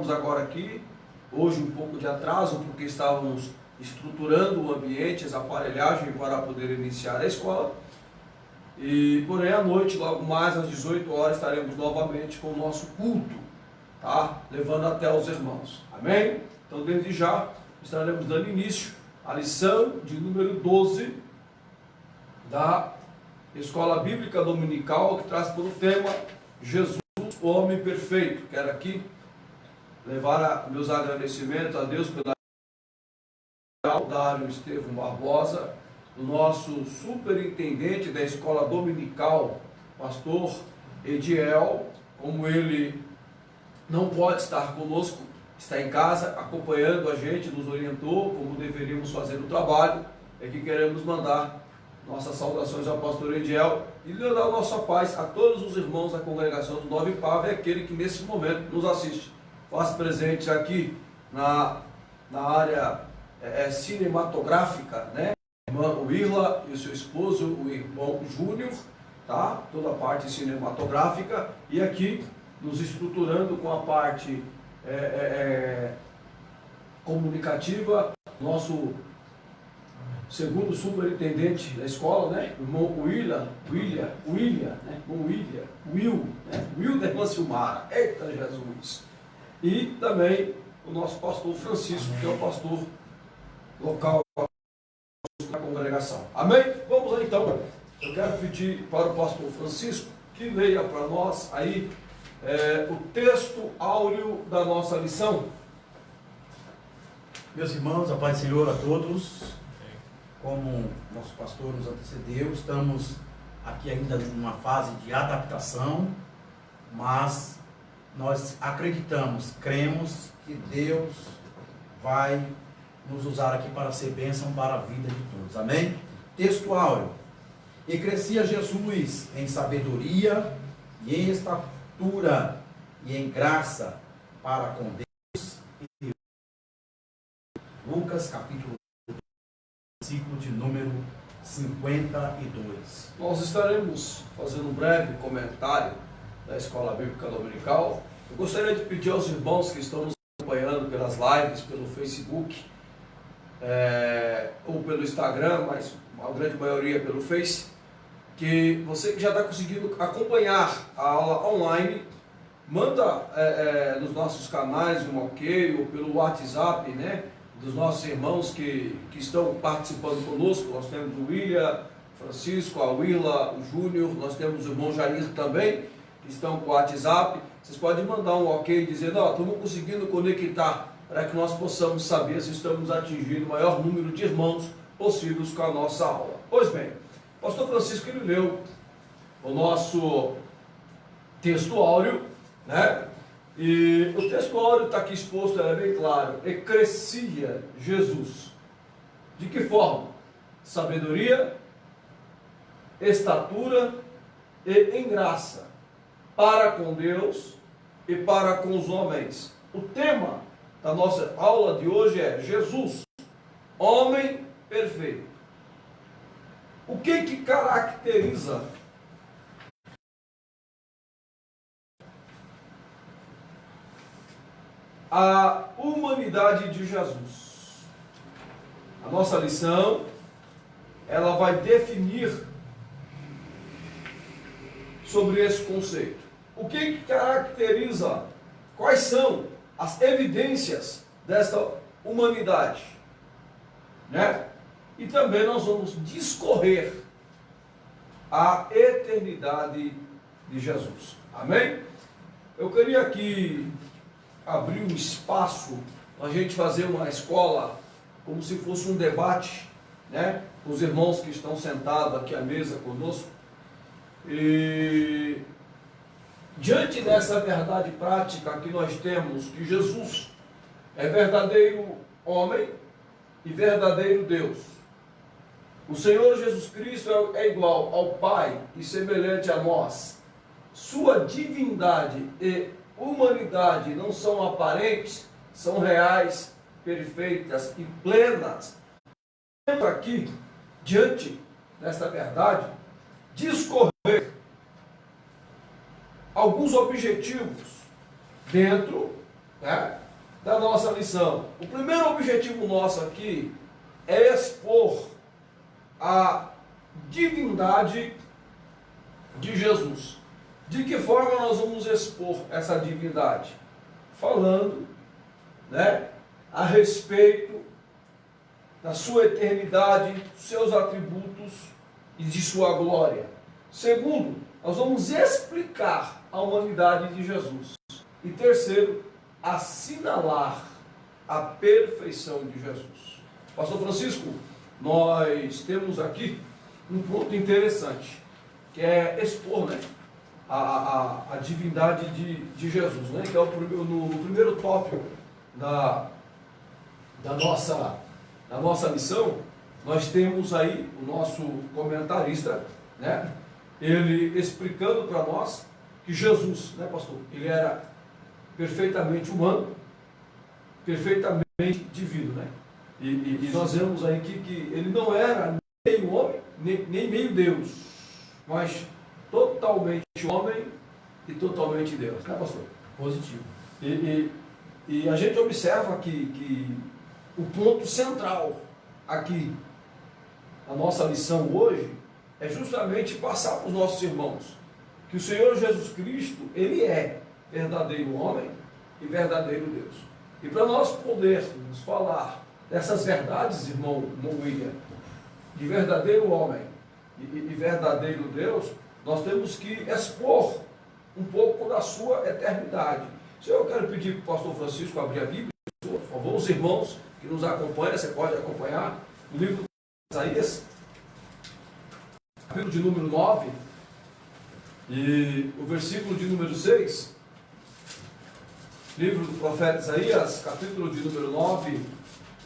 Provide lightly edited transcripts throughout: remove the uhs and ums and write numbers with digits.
estamos agora aqui, hoje um pouco de atraso, porque estávamos estruturando o ambiente, as aparelhagens para poder iniciar a escola. E porém à noite, logo mais às 18 horas, estaremos novamente com o nosso culto, tá? Levando até os irmãos. Amém? Então desde já estaremos dando início à lição de número 12 da Escola Bíblica Dominical, que traz por tema Jesus, o homem perfeito. Quero aqui levar meus agradecimentos a Deus pela Dário Estevão Barbosa, o nosso superintendente da Escola Dominical, pastor Ediel. Como ele não pode estar conosco, está em casa acompanhando a gente, nos orientou como deveríamos fazer o trabalho, é que queremos mandar nossas saudações ao pastor Ediel e lhe dar nossa paz a todos os irmãos da congregação do Nova Ipava, e aquele que nesse momento nos assiste. Faz presente aqui na área cinematográfica, né? A irmã Willa e o seu esposo, o irmão Júnior, tá? Toda a parte cinematográfica, e aqui nos estruturando com a parte comunicativa, nosso segundo superintendente da escola, né? O irmão William, né? O Will, né? Will da irmã Silmara, eita Jesus! E também o nosso pastor Francisco, que é o pastor local da congregação. Amém? Vamos lá então. Eu quero pedir para o pastor Francisco que leia para nós aí o texto áureo da nossa lição. Meus irmãos, a paz do Senhor a todos. Como nosso pastor nos antecedeu, estamos aqui ainda numa fase de adaptação, mas nós acreditamos, cremos que Deus vai nos usar aqui para ser bênção para a vida de todos. Amém? Texto áureo. E crescia Jesus em sabedoria e em estatura e em graça para com Deus. Lucas capítulo versículo de número 52. Nós estaremos fazendo um breve comentário da Escola Bíblica Dominical. Eu gostaria de pedir aos irmãos que estão nos acompanhando pelas lives, pelo Facebook, ou pelo Instagram, mas a grande maioria pelo Face, que você que já está conseguindo acompanhar a aula online, manda nos nossos canais um ok, ou pelo WhatsApp, né, dos nossos irmãos que estão participando conosco. Nós temos o William, Francisco, a Willa, o Júnior, nós temos o irmão Jair também, que estão com o WhatsApp. Vocês podem mandar um ok dizendo, ó, estamos conseguindo conectar, para que nós possamos saber se estamos atingindo o maior número de irmãos possíveis com a nossa aula. Pois bem, o pastor Francisco, ele leu o nosso texto áureo, né? E o texto áureo está aqui exposto, é bem claro. E crescia Jesus. De que forma? Sabedoria, estatura e em graça, para com Deus e para com os homens. O tema da nossa aula de hoje é Jesus, homem perfeito. O que caracteriza a humanidade de Jesus? A nossa lição, ela vai definir sobre esse conceito. O que caracteriza, quais são as evidências desta humanidade, né? E também nós vamos discorrer a eternidade de Jesus. Amém? Eu queria aqui abrir um espaço para a gente fazer uma escola como se fosse um debate, né? Os irmãos que estão sentados aqui à mesa conosco. E diante dessa verdade prática que nós temos, que Jesus é verdadeiro homem e verdadeiro Deus. O Senhor Jesus Cristo é igual ao Pai e semelhante a nós. Sua divindade e humanidade não são aparentes, são reais, perfeitas e plenas. Temos aqui, diante desta verdade, discorrer alguns objetivos dentro né, da nossa lição. O primeiro objetivo nosso aqui é expor a divindade de Jesus. De que forma nós vamos expor essa divindade? Falando, né, a respeito da sua eternidade, seus atributos e de sua glória. Segundo, nós vamos explicar a humanidade de Jesus. E terceiro, assinalar a perfeição de Jesus. Pastor Francisco, nós temos aqui um ponto interessante, que é expor, né, a divindade de Jesus, né, que é no primeiro tópico da nossa lição. Nós temos aí o nosso comentarista, né, ele explicando para nós que Jesus, né, pastor, ele era perfeitamente humano, perfeitamente divino, né? E nós vemos aí que ele não era meio homem, nem meio Deus, mas totalmente homem e totalmente Deus, né, pastor? Positivo. E a gente observa que o ponto central aqui, a nossa lição hoje, é justamente passar para os nossos irmãos que o Senhor Jesus Cristo, ele é verdadeiro homem e verdadeiro Deus. E para nós podermos falar dessas verdades, irmão William, de verdadeiro homem e verdadeiro Deus, nós temos que expor um pouco da sua eternidade. Eu quero pedir para o pastor Francisco abrir a Bíblia, por favor. Os irmãos que nos acompanham, você pode acompanhar o livro de Isaías, capítulo de número 9, e o versículo de número 6. Livro do profeta Isaías, capítulo de número 9,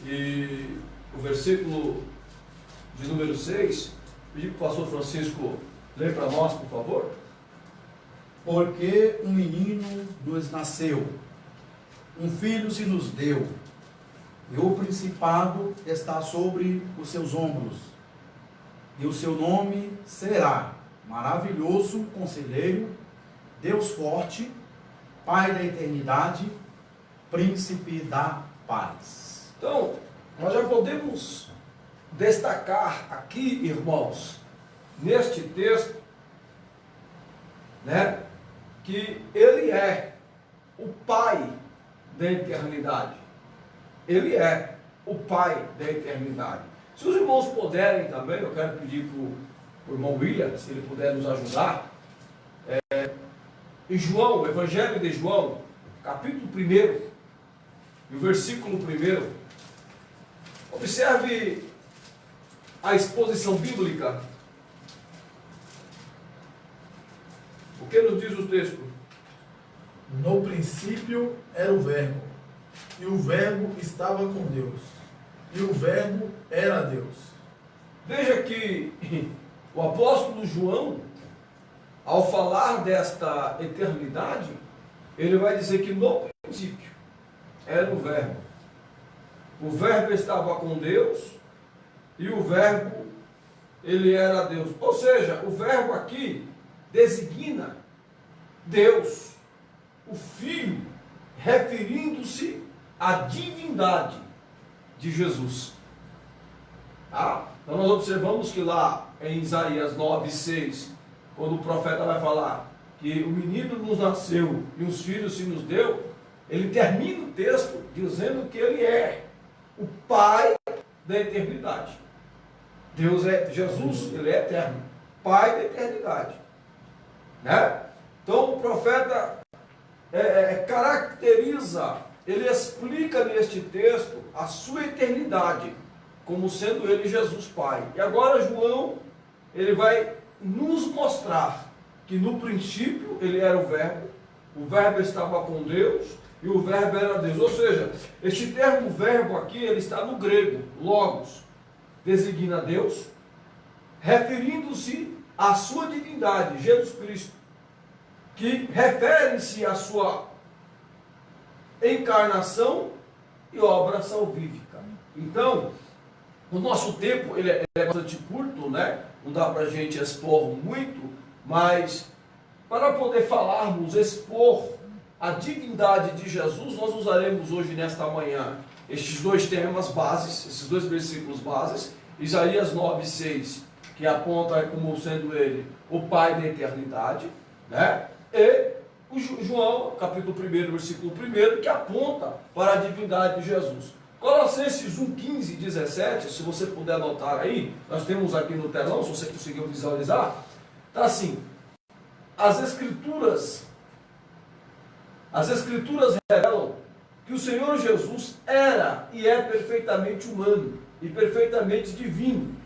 e o versículo de número 6. Pedir para o pastor Francisco ler para nós, por favor. Porque um menino nos nasceu, um filho se nos deu, e o principado está sobre os seus ombros, e o seu nome será Maravilhoso Conselheiro, Deus Forte, Pai da Eternidade, Príncipe da Paz. Então, nós já podemos destacar aqui, irmãos, neste texto, né, que ele é o Pai da eternidade. Ele é o Pai da eternidade. Se os irmãos puderem também, eu quero pedir para o irmão William, se ele puder nos ajudar, em João, o Evangelho de João, capítulo 1, e o versículo 1, observe a exposição bíblica. O que nos diz o texto? No princípio era o Verbo, e o Verbo estava com Deus, e o Verbo era Deus. Veja que o apóstolo João, ao falar desta eternidade, ele vai dizer que no princípio era o Verbo. O Verbo estava com Deus, e o Verbo, ele era Deus. Ou seja, o Verbo aqui designa Deus, o Filho, referindo-se à divindade de Jesus. Tá? Então nós observamos que lá em Isaías 9:6, quando o profeta vai falar que o menino nos nasceu e os filhos se nos deu, ele termina o texto dizendo que ele é o Pai da eternidade. Deus é, Jesus, ele é eterno, Pai da eternidade. Né? Então o profeta caracteriza, ele explica neste texto a sua eternidade, como sendo ele Jesus Pai. E agora João, ele vai nos mostrar que no princípio ele era o Verbo estava com Deus, e o Verbo era Deus. Ou seja, este termo verbo aqui, ele está no grego, logos, designa Deus, referindo-se à sua divindade, Jesus Cristo, que refere-se à sua encarnação e obra salvífica. Então, o nosso tempo ele é bastante curto, né? Não dá para a gente expor muito, mas para poder falarmos, expor a divindade de Jesus, nós usaremos hoje nesta manhã estes dois temas bases, esses dois versículos bases, Isaías 9:6, que aponta como sendo ele o Pai da eternidade, né? E o João, capítulo 1, versículo 1, que aponta para a divindade de Jesus. Colossenses 1:15 e 17, se você puder anotar aí, nós temos aqui no telão, se você conseguiu visualizar, está assim: as escrituras revelam que o Senhor Jesus era e é perfeitamente humano e perfeitamente divino.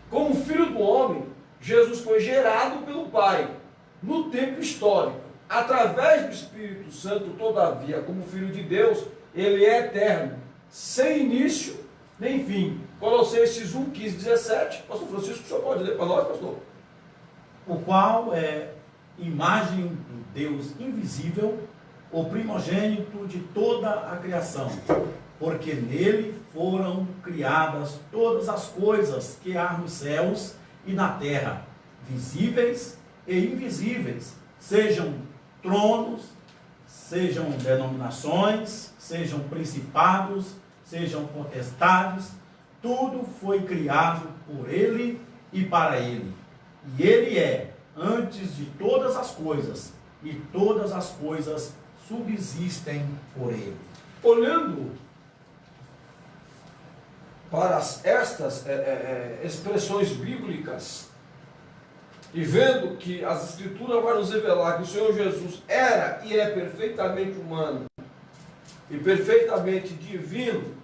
Como filho do homem, Jesus foi gerado pelo Pai no tempo histórico. Através do Espírito Santo, todavia, como filho de Deus, ele é eterno, sem início nem fim. Colossenses 1:15 e 17. Pastor Francisco, o senhor pode ler para nós, pastor? O qual é imagem do Deus invisível, o primogênito de toda a criação, porque nele foram criadas todas as coisas que há nos céus e na terra, visíveis e invisíveis, sejam tronos, sejam denominações, sejam principados, sejam potestades, tudo foi criado por ele e para ele. E ele é antes de todas as coisas, e todas as coisas subsistem por ele. Olhando para estas expressões bíblicas e vendo que as Escrituras vai nos revelar que o Senhor Jesus era e é perfeitamente humano e perfeitamente divino,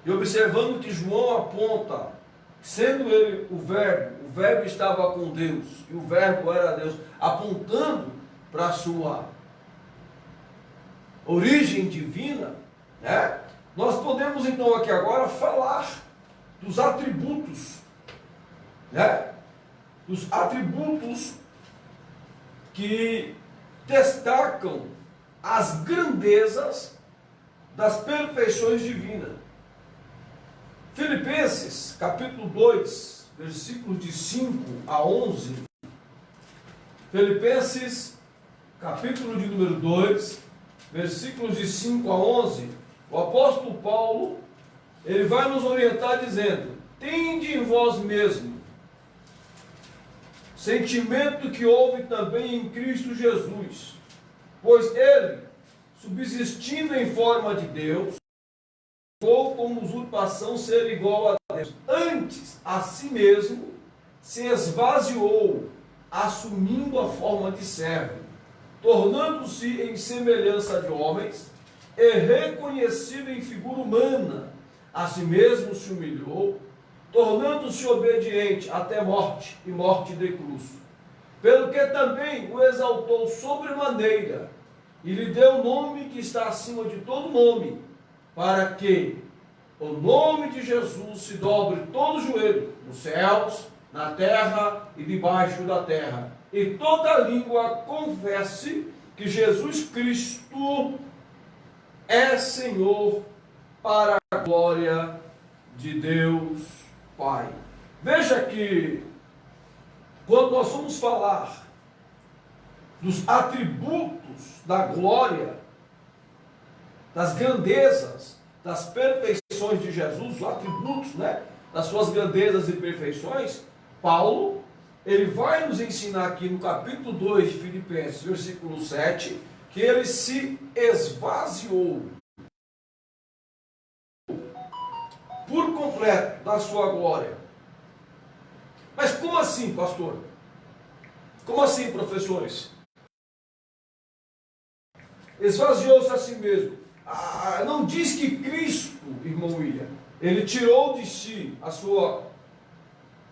e observando que João aponta, sendo ele o Verbo estava com Deus e o Verbo era Deus, apontando para a sua origem divina, né? Nós podemos então aqui agora falar dos atributos, né? Dos atributos que destacam as grandezas das perfeições divinas. Filipenses, capítulo 2, versículos de 5 a 11. Filipenses, capítulo de número 2, versículos de 5 a 11, o apóstolo Paulo, ele vai nos orientar dizendo: tende em vós mesmo sentimento que houve também em Cristo Jesus, pois ele, subsistindo em forma de Deus, ou como usurpação ser igual a Deus, antes a si mesmo se esvaziou, assumindo a forma de servo, tornando-se em semelhança de homens, e reconhecido em figura humana, a si mesmo se humilhou, tornando-se obediente até morte, e morte de cruz. Pelo que também o exaltou sobremaneira, e lhe deu o nome que está acima de todo nome, para que o nome de Jesus se dobre todo o joelho, nos céus, na terra e debaixo da terra, e toda língua confesse que Jesus Cristo é Senhor, para a glória de Deus Pai. Veja que quando nós vamos falar dos atributos da glória, das grandezas, das perfeições de Jesus, os atributos, né, das suas grandezas e perfeições, Paulo, ele vai nos ensinar aqui no capítulo 2 de Filipenses, versículo 7, que ele se esvaziou por completo da sua glória. Mas como assim, pastor? Como assim, professores? Esvaziou-se a si mesmo. Não diz que Cristo, irmão William, ele tirou de si a sua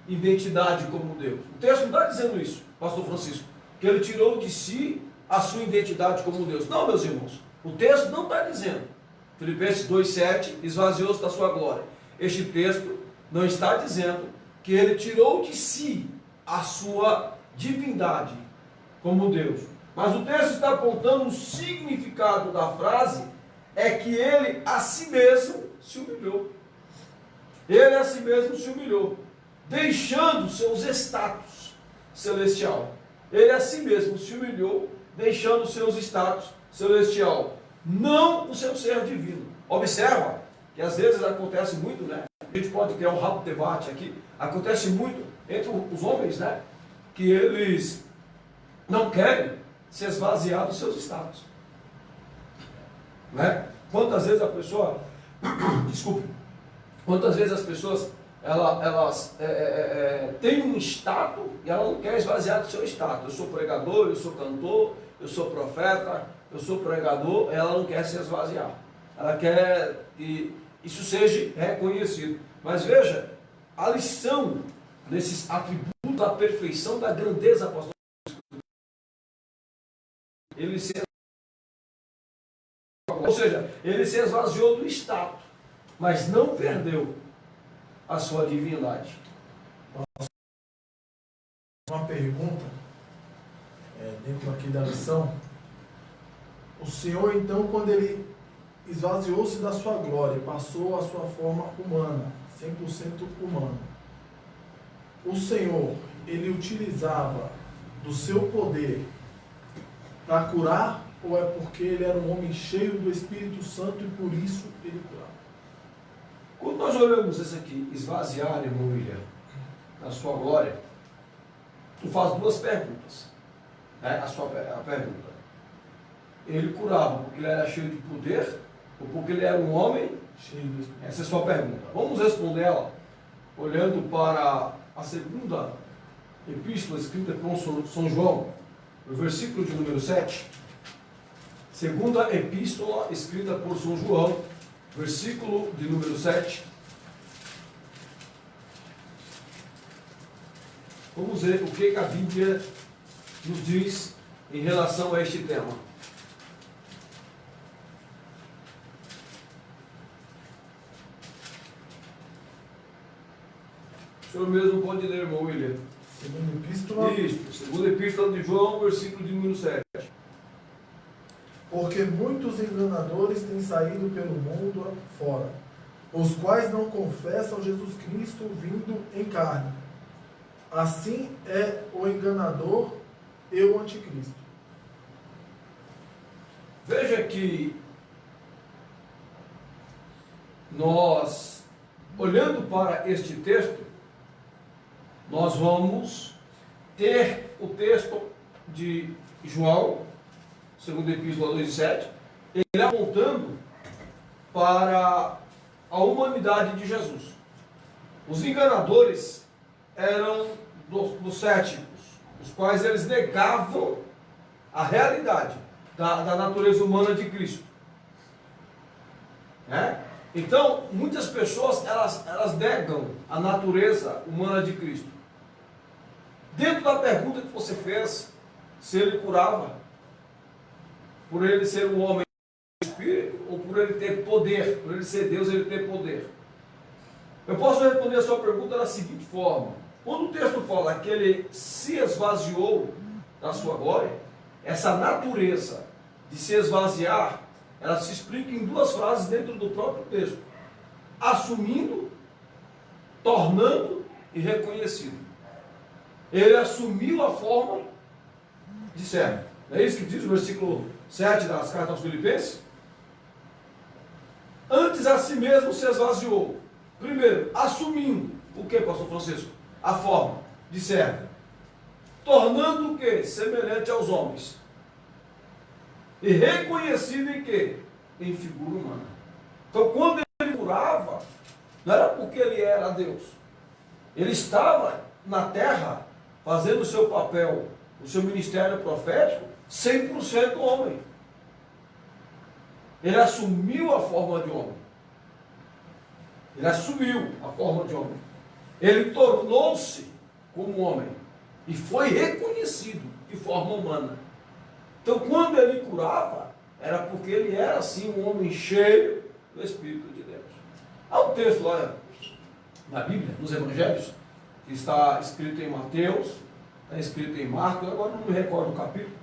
identidade como Deus. O texto não está dizendo isso, pastor Francisco, que ele tirou de si a sua identidade como Deus. Não, meus irmãos, o texto não está dizendo. Filipenses 2,7, esvaziou-se da sua glória. Este texto não está dizendo que ele tirou de si a sua divindade como Deus. Mas o texto está apontando o significado da frase, é que ele a si mesmo se humilhou. Ele a si mesmo se humilhou, deixando seus status celestial. Ele a si mesmo se humilhou, deixando seus status celestial, não o seu ser divino. Observa que às vezes acontece muito, né? A gente pode criar um rápido debate aqui. Acontece muito entre os homens, né? Que eles não querem se esvaziar dos seus status. Né? Quantas vezes a pessoa, desculpe, quantas vezes as pessoas elas têm um status e ela não quer esvaziar do seu status. Eu sou pregador, eu sou cantor, eu sou profeta, eu sou pregador, ela não quer se esvaziar. Ela quer que isso seja reconhecido. Mas veja, a lição nesses atributos da perfeição, da grandeza apostólica, ou seja, ele se esvaziou do status, mas não perdeu a sua divindade. Uma pergunta, dentro aqui da lição. O Senhor, então, quando ele esvaziou-se da sua glória, passou a sua forma humana, 100% humano. O Senhor, ele utilizava do seu poder para curar, ou é porque ele era um homem cheio do Espírito Santo e por isso ele curava? Quando nós olhamos isso aqui, esvaziar, irmão William, na sua glória, tu faz duas perguntas. Né? A pergunta: ele curava porque ele era cheio de poder ou porque ele era um homem Cheio do Espírito. Essa é a sua pergunta. Vamos responder ela olhando para a segunda epístola escrita por São João, no versículo de número 7. Segunda epístola escrita por São João, versículo de número 7. Vamos ver o que a Bíblia nos diz em relação a este tema. O senhor mesmo pode ler, irmão William. Segunda epístola. Isso, segunda epístola de João, versículo de número 7. Porque muitos enganadores têm saído pelo mundo fora, os quais não confessam Jesus Cristo vindo em carne. Assim é o enganador e o anticristo. Veja que nós, olhando para este texto, nós vamos ter o texto de João, segundo epístola 2:7, ele apontando para a humanidade de Jesus. Os enganadores eram dos céticos, os quais eles negavam a realidade da natureza humana de Cristo. Né? Então, muitas pessoas elas negam a natureza humana de Cristo. Dentro da pergunta que você fez, se ele curava, por ele ser um homem de espírito, ou por ele ter poder, por ele ser Deus, ele ter poder. Eu posso responder a sua pergunta da seguinte forma: quando o texto fala que ele se esvaziou da sua glória, essa natureza de se esvaziar, ela se explica em duas frases dentro do próprio texto: assumindo, tornando e reconhecido. Ele assumiu a forma de servo. Não é isso que diz o versículo 7 das cartas aos Filipenses? Antes a si mesmo se esvaziou. Primeiro, assumindo o que, pastor Francisco? A forma de servo. Tornando o que? Semelhante aos homens. E reconhecido em que? Em figura humana. Então, quando ele curava, não era porque ele era Deus. Ele estava na terra fazendo o seu papel, o seu ministério profético, 100% homem. Ele assumiu a forma de homem. Ele assumiu a forma de homem. Ele tornou-se como homem. E foi reconhecido de forma humana. Então, quando ele curava, era porque ele era, assim, um homem cheio do Espírito de Deus. Há um texto lá na Bíblia, nos Evangelhos, que está escrito em Mateus, está escrito em Marcos, agora não me recordo o capítulo,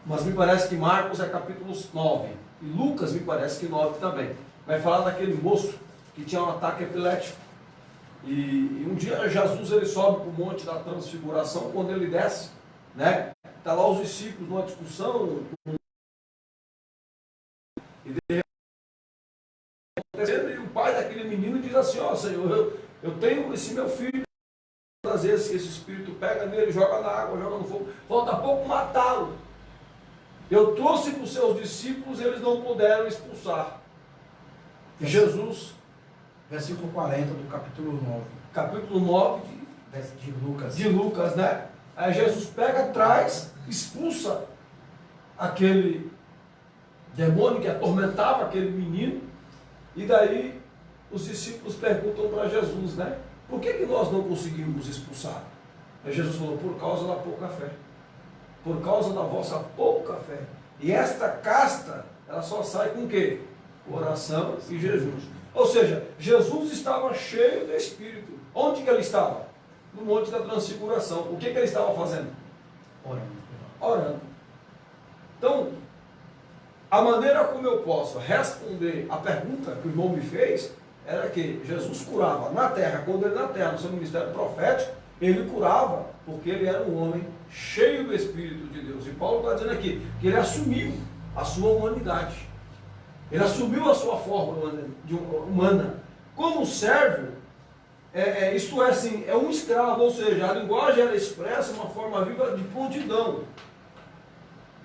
mas me parece que Marcos é capítulo 9, e Lucas me parece que 9 também. Vai falar daquele moço que tinha um ataque epilético. E um dia Jesus ele sobe para o monte da transfiguração, quando ele desce, né? Está lá os discípulos numa discussão, E o pai daquele menino diz assim, ó Senhor, eu tenho esse meu filho, às vezes esse espírito pega nele, joga na água, joga no fogo, falta pouco matá-lo. Eu trouxe para os seus discípulos, eles não puderam expulsar. E Jesus, versículo 40 do capítulo 9 de Lucas, né? Aí Jesus pega atrás, expulsa aquele demônio que atormentava aquele menino, e daí os discípulos perguntam para Jesus, né? Por que nós não conseguimos expulsar? Aí Jesus falou, por causa da pouca fé. Por causa da vossa pouca fé. E esta casta, ela só sai com o quê? Oração e jejum. Ou seja, Jesus estava cheio do Espírito. Onde que ele estava? No Monte da Transfiguração. O que ele estava fazendo? Orando. Então, a maneira como eu posso responder a pergunta que o irmão me fez, era que Jesus curava na terra, quando ele na terra, no seu ministério profético, ele curava, porque ele era um homem cheio do Espírito de Deus. E Paulo está dizendo aqui, que ele assumiu a sua humanidade. Ele assumiu a sua forma humana. Como servo, isto é assim, é um escravo, ou seja, a linguagem ela expressa uma forma viva de prontidão.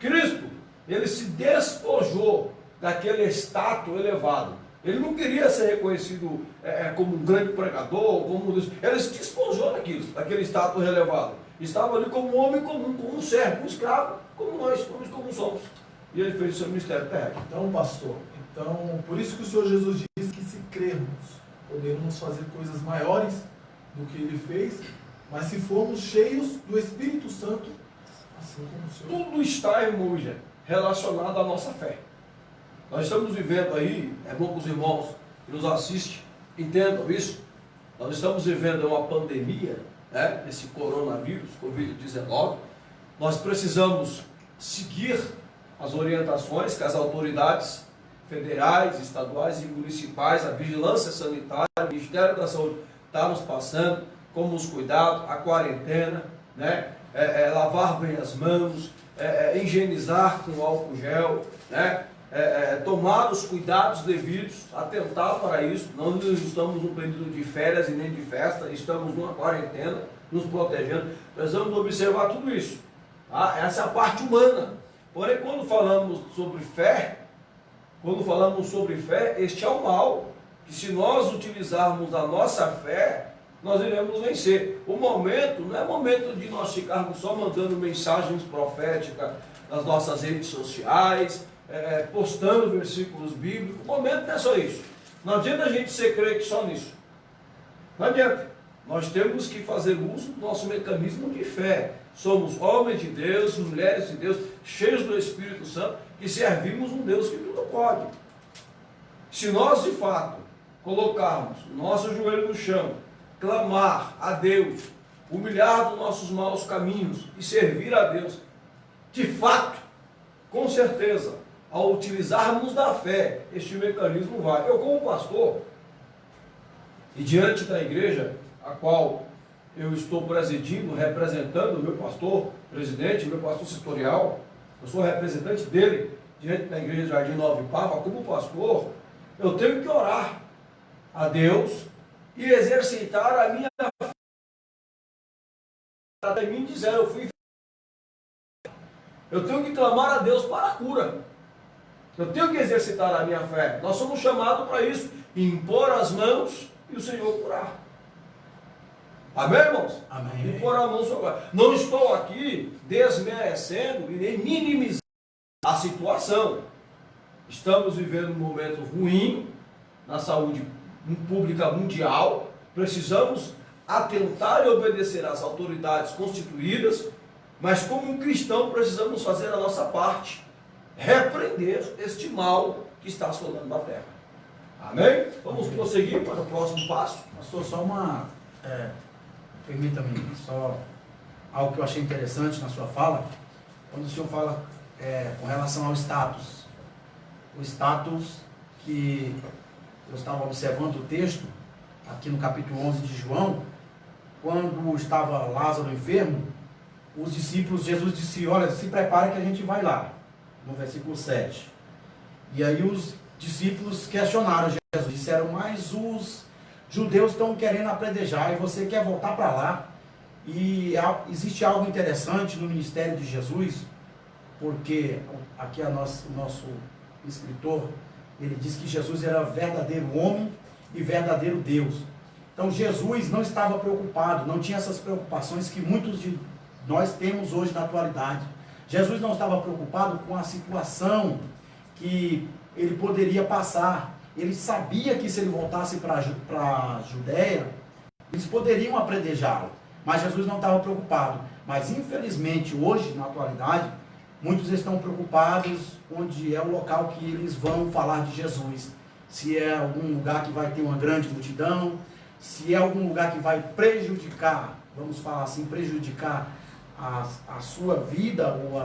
Cristo, ele se despojou daquele status elevado. Ele não queria ser reconhecido como um grande pregador, como Deus. Ele se despojou daquele status elevado. Estava ali como um homem comum, como um servo, um escravo, como nós, como somos. E ele fez o seu ministério terrestre. Então, pastor, por isso que o Senhor Jesus diz que se crermos, podemos fazer coisas maiores do que ele fez, mas se formos cheios do Espírito Santo, assim como o Senhor. Tudo está, irmão, relacionado à nossa fé. Nós estamos vivendo aí, é bom que os irmãos que nos assistem entendam isso. Nós estamos vivendo uma pandemia, né, esse coronavírus, Covid-19. Nós precisamos seguir as orientações que as autoridades federais, estaduais e municipais, a vigilância sanitária, o Ministério da Saúde está nos passando, como os cuidados, a quarentena, né, lavar bem as mãos, higienizar com álcool gel, né, tomar os cuidados devidos, atentar para isso. Nós não estamos num período de férias e nem de festa, estamos numa quarentena, nos protegendo. Precisamos observar tudo isso. Tá? Essa é a parte humana. Porém, quando falamos sobre fé, este é o mal, que se nós utilizarmos a nossa fé, nós iremos vencer. O momento não é momento de nós ficarmos só mandando mensagens proféticas nas nossas redes sociais, postando versículos bíblicos. O momento não é só isso. Não adianta a gente ser crente só nisso. Não adianta. Nós temos que fazer uso do nosso mecanismo de fé. Somos homens de Deus, mulheres de Deus, cheios do Espírito Santo, que servimos um Deus que tudo pode. Se nós, de fato, colocarmos o nosso joelho no chão, clamar a Deus, humilhar dos nossos maus caminhos e servir a Deus, de fato, com certeza, ao utilizarmos da fé, este mecanismo vai. Eu, como pastor, e diante da igreja a qual eu estou presidindo, representando o meu pastor presidente, meu pastor setorial, eu sou representante dele diante da igreja de Jardim Nova Papa, como pastor, eu tenho que orar a Deus e exercitar a minha fé. Até mim dizer, eu tenho que clamar a Deus para a cura. Eu tenho que exercitar a minha fé. Nós somos chamados para isso, impor as mãos e o Senhor curar. Amém, irmãos? Amém. Impor a mão sobre. Não estou aqui desmerecendo e nem minimizando a situação. Estamos vivendo um momento ruim na saúde pública mundial. Precisamos atentar e obedecer às autoridades constituídas, mas como um cristão precisamos fazer a nossa parte, repreender este mal que está assolando a terra. Amém? Vamos prosseguir para o próximo passo. Pastor, só permita-me, só algo que eu achei interessante na sua fala, quando o senhor fala com relação ao status. O status que eu estava observando o texto, aqui no capítulo 11 de João, quando estava Lázaro enfermo, os discípulos, Jesus disse, olha, se prepare que a gente vai lá, no versículo 7. E aí os discípulos questionaram Jesus, disseram, mas os judeus estão querendo apredejar e você quer voltar para lá? E existe algo interessante no ministério de Jesus, porque aqui o nosso escritor, ele diz que Jesus era verdadeiro homem e verdadeiro Deus. Então Jesus não estava preocupado, não tinha essas preocupações que muitos de nós temos hoje na atualidade. Jesus não estava preocupado com a situação que ele poderia passar. Ele sabia que se ele voltasse para a Judéia, eles poderiam apredejá-lo. Mas Jesus não estava preocupado. Mas infelizmente hoje, na atualidade, muitos estão preocupados onde é o local que eles vão falar de Jesus. Se é algum lugar que vai ter uma grande multidão, se é algum lugar que vai prejudicar, vamos falar assim, prejudicar a sua vida ou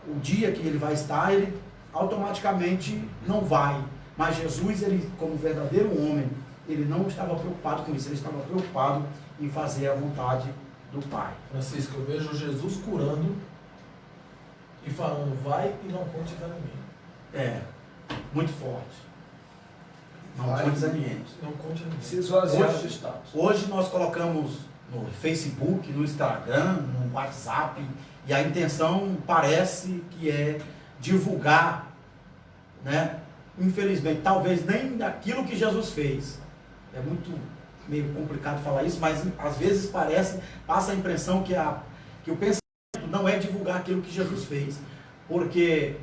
o dia que ele vai estar, ele automaticamente não vai. Mas Jesus, ele como verdadeiro homem, ele não estava preocupado com isso, ele estava preocupado em fazer a vontade do Pai. Francisco, eu vejo Jesus curando e falando, vai e não conte a ninguém. Muito forte. Não Vai, conte a ninguém. Não conte a ninguém. Se esvaziar do status. Hoje nós colocamos no Facebook, no Instagram, no WhatsApp, e a intenção parece que é divulgar, né? Infelizmente, talvez nem daquilo que Jesus fez. É muito meio complicado falar isso, mas às vezes passa a impressão que o pensamento não é divulgar aquilo que Jesus fez. Porque,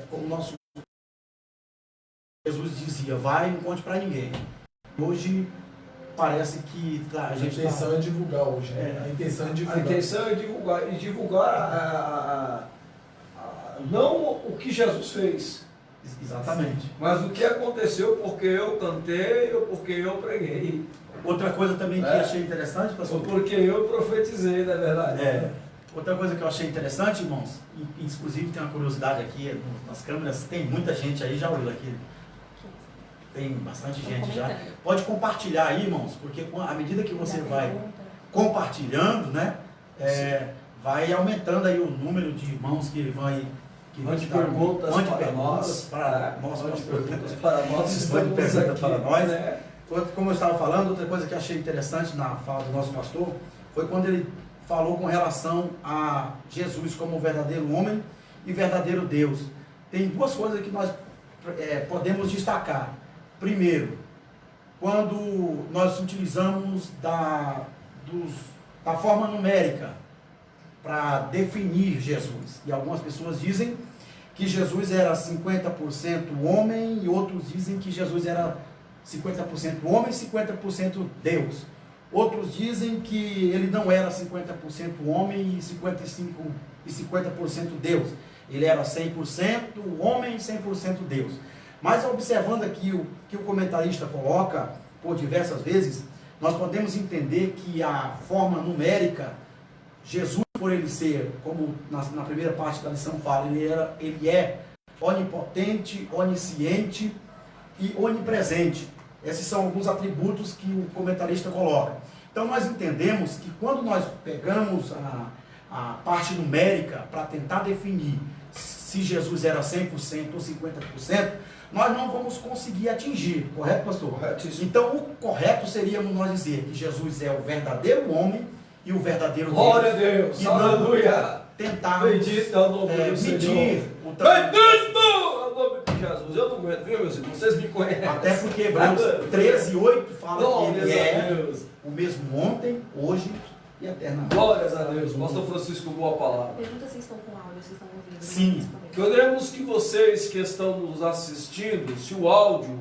como nosso Jesus dizia, vai e não conte para ninguém. Hoje parece que a intenção é divulgar hoje. A intenção é divulgar. A intenção é divulgar. E divulgar não o que Jesus fez. Exatamente. Mas o que aconteceu porque eu cantei ou porque eu preguei. Outra coisa também que eu achei interessante, pastor. Ou porque eu profetizei, na verdade. Outra coisa que eu achei interessante, irmãos, e inclusive tem uma curiosidade aqui nas câmeras, tem muita gente aí, já olhou aqui. Tem bastante gente já. Pode compartilhar aí, irmãos, porque à medida que você vai compartilhando, né, vai aumentando aí o número de irmãos que vai... Mande perguntas para nós. Mande perguntas para nós. Né? Como eu estava falando, outra coisa que achei interessante na fala do nosso pastor foi quando ele falou com relação a Jesus como verdadeiro homem e verdadeiro Deus. Tem duas coisas que nós podemos destacar. Primeiro, quando nós utilizamos da forma numérica para definir Jesus. E algumas pessoas dizem que Jesus era 50% homem e outros dizem que Jesus era 50% homem e 50% Deus. Outros dizem que ele não era 50% homem e 50% Deus. Ele era 100% homem e 100% Deus. Mas observando aqui o que o comentarista coloca por diversas vezes, nós podemos entender que a forma numérica, Jesus, por ele ser, como na primeira parte da lição fala, ele é onipotente, onisciente e onipresente. Esses são alguns atributos que o comentarista coloca. Então nós entendemos que quando nós pegamos a parte numérica para tentar definir se Jesus era 100% ou 50%, nós não vamos conseguir atingir, correto, pastor? Corretíssimo. Então o correto seria nós dizer que Jesus é o verdadeiro homem e o verdadeiro Deus. Glória a Deus, aleluia. Tentar bendito é o nome do Senhor. Medir o bendito é o nome de Jesus. Eu não aguento, viu, meus irmãos? Vocês me conhecem. Até porque Hebreus 13:8 fala que ele é Deus. o mesmo ontem, hoje e eternamente. Glórias a Deus. Pastor Francisco, boa palavra. Pergunta se estão com áudio, se estão ouvindo. Sim. Queremos que vocês que estão nos assistindo, se o áudio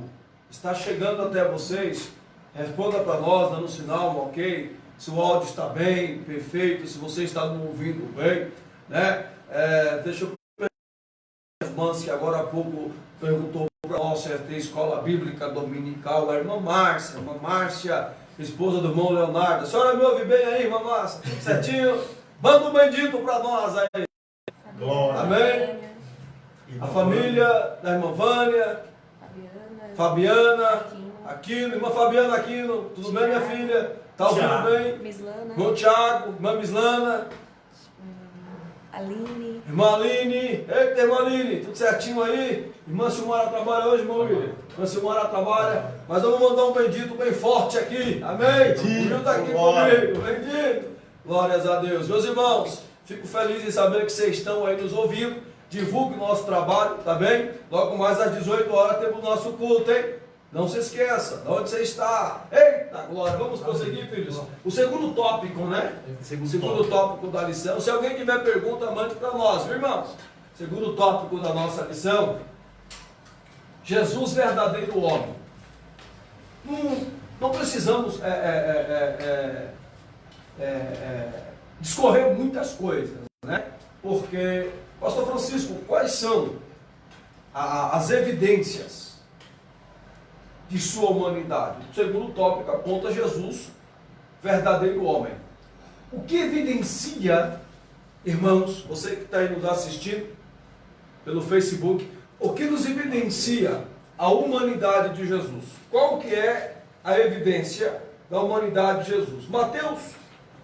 está chegando até vocês, responda para nós, dando um sinal, um ok. Se o áudio está bem, perfeito, se você está nos ouvindo bem, né? Deixa eu perguntar, irmãs que agora há pouco perguntou para nós se tem escola bíblica dominical, a irmã Márcia, esposa do irmão Leonardo. A senhora me ouve bem aí, irmã Márcia? Certinho? Manda um bendito para nós aí. Glória. Amém? A família da irmã Vânia, Fabiana, Aquino, irmã Fabiana Aquino, tudo bem, minha filha? Está ouvindo bem? Mislana. Irmão Tiago, irmã Mislana. Aline. Irmã Aline, eita, irmã Aline, tudo certinho aí? Irmã Silmara trabalha hoje, irmão William? Irmã Silmara trabalha, mas vamos mandar um bendito bem forte aqui, amém? O Will está aqui comigo, bendito. Glórias a Deus. Meus irmãos, fico feliz em saber que vocês estão aí nos ouvindo. Divulgue o nosso trabalho, tá bem? Logo mais às 18 horas temos o nosso culto, hein? Não se esqueça, de onde você está. Eita, glória, vamos prosseguir, filhos. O segundo tópico, né? O segundo tópico da lição. Se alguém tiver pergunta, mande para nós, viu, irmãos? Segundo tópico da nossa lição. Jesus, verdadeiro homem. Não precisamos discorrer muitas coisas, né? Porque, Pastor Francisco, quais são as evidências de sua humanidade? O segundo tópico aponta Jesus, verdadeiro homem. O que evidencia, irmãos, você que está aí nos assistindo pelo Facebook, o que nos evidencia a humanidade de Jesus? Qual que é a evidência da humanidade de Jesus? Mateus,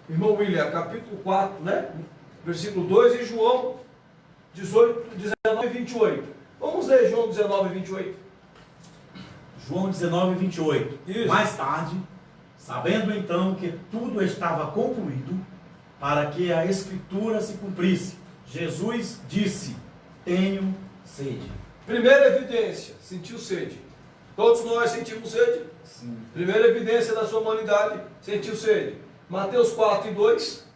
irmão William, capítulo 4, né? Versículo 2, e João 18, 19 e 28. Vamos ler João 19 e 28. João 19, 28. Isso. Mais tarde, sabendo então que tudo estava concluído, para que a Escritura se cumprisse, Jesus disse: tenho sede. Primeira evidência, sentiu sede. Todos nós sentimos sede? Sim. Primeira evidência da sua humanidade, sentiu sede. Mateus 4 e 2.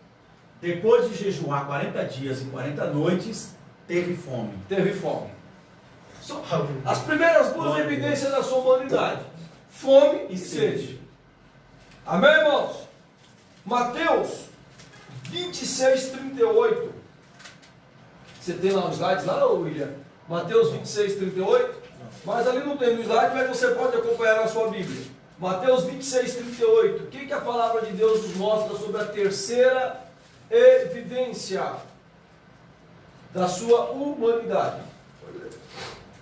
Depois de jejuar 40 dias e 40 noites, teve fome. Teve fome. São as primeiras duas Glória evidências da sua humanidade: fome e sede. Amém, irmãos? Mateus 26, 38. Você tem lá os slides lá, William? Mateus 26, 38. Mas ali não tem no slide, mas você pode acompanhar na sua Bíblia. Mateus 26, 38. O que a palavra de Deus nos mostra sobre a terceira evidência da sua humanidade?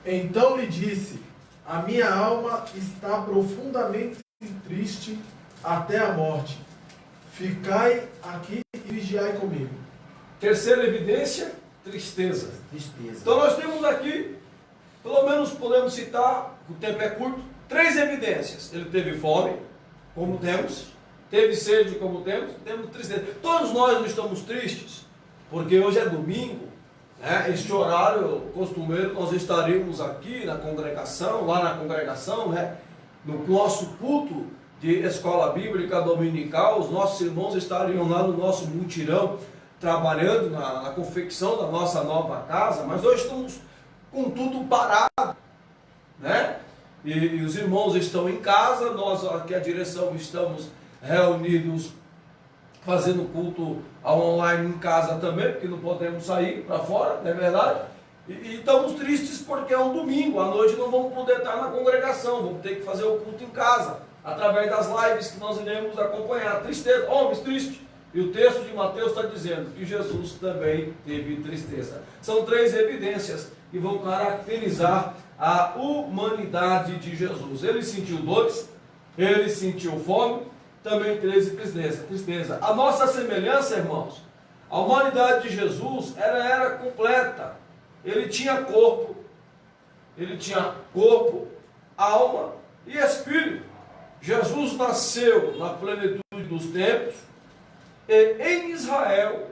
Então lhe disse: a minha alma está profundamente triste até a morte. Ficai aqui e vigiai comigo. Terceira evidência, tristeza. Tristeza. Então nós temos aqui, pelo menos podemos citar, o tempo é curto, 3 evidências. Ele teve fome, como temos, teve sede, como temos tristeza. Todos nós não estamos tristes, porque hoje é domingo, né? Este horário costumeiro nós estaríamos aqui na congregação, lá na congregação, né? No nosso culto de escola bíblica dominical, os nossos irmãos estariam lá no nosso mutirão, trabalhando na confecção da nossa nova casa, mas hoje estamos com tudo parado, né? E os irmãos estão em casa, nós aqui a direção estamos reunidos fazendo culto online em casa também, porque não podemos sair para fora, não é verdade? E estamos tristes porque é um domingo, à noite não vamos poder estar na congregação, vamos ter que fazer o culto em casa, através das lives que nós iremos acompanhar. Tristeza, homens tristes. E o texto de Mateus está dizendo que Jesus também teve tristeza. São 3 evidências que vão caracterizar a humanidade de Jesus. Ele sentiu dores, ele sentiu fome, também teve tristeza. A nossa semelhança, irmãos, a humanidade de Jesus era completa. Ele tinha corpo, alma e espírito. Jesus nasceu na plenitude dos tempos e em Israel,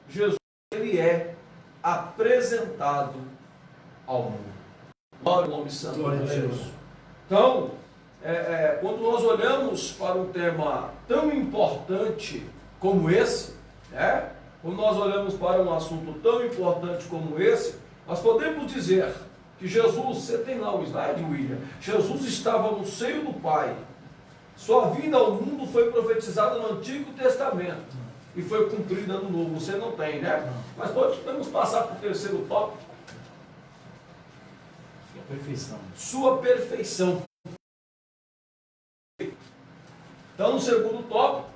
Jesus ele é apresentado ao mundo. Glória ao nome santo de Deus. Então, quando nós olhamos para um tema tão importante como esse, né? Quando nós olhamos para um assunto tão importante como esse, nós podemos dizer que Jesus, você tem lá o slide, William? Jesus estava no seio do Pai. Sua vinda ao mundo foi profetizada no Antigo Testamento e foi cumprida no Novo. Você não tem, né? Mas podemos passar para o terceiro tópico. Sua perfeição. Sua perfeição. Então, no segundo tópico,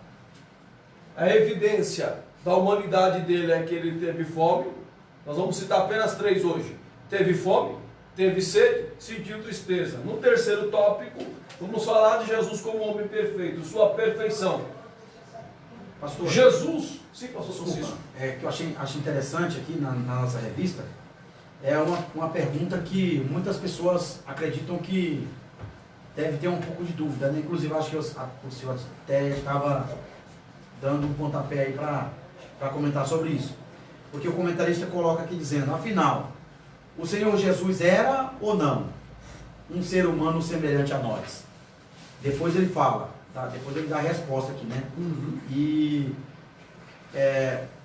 a evidência da humanidade dele é que ele teve fome. Nós vamos citar apenas 3 hoje. Teve fome, teve sede, sentiu tristeza. No terceiro tópico, vamos falar de Jesus como homem perfeito, sua perfeição. Pastor, Jesus Sim, pastor Desculpa, Francisco. que eu acho interessante aqui na nossa revista, é uma pergunta que muitas pessoas acreditam que deve ter um pouco de dúvida, né? Inclusive, acho que o senhor até estava dando um pontapé aí para comentar sobre isso. Porque o comentarista coloca aqui dizendo, afinal, o Senhor Jesus era ou não um ser humano semelhante a nós? Depois ele fala, tá? Depois ele dá a resposta aqui, né? Uhum. E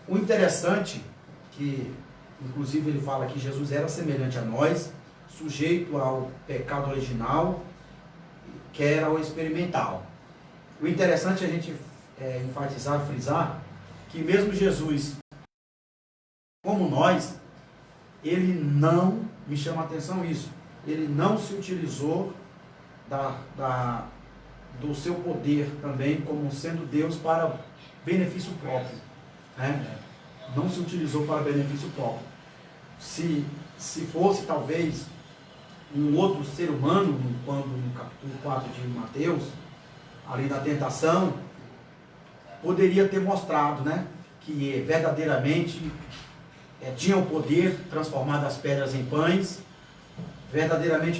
o interessante, que inclusive ele fala que Jesus era semelhante a nós, sujeito ao pecado original, que era o experimental. O interessante é a gente enfatizar, frisar, que mesmo Jesus, como nós, ele não, me chama a atenção isso, ele não se utilizou do seu poder também, como sendo Deus, para benefício próprio. Né? Não se utilizou para benefício próprio. Se fosse talvez um outro ser humano, quando no capítulo 4 de Mateus, ali na tentação, poderia ter mostrado, né, que verdadeiramente tinha o poder de transformar as pedras em pães, verdadeiramente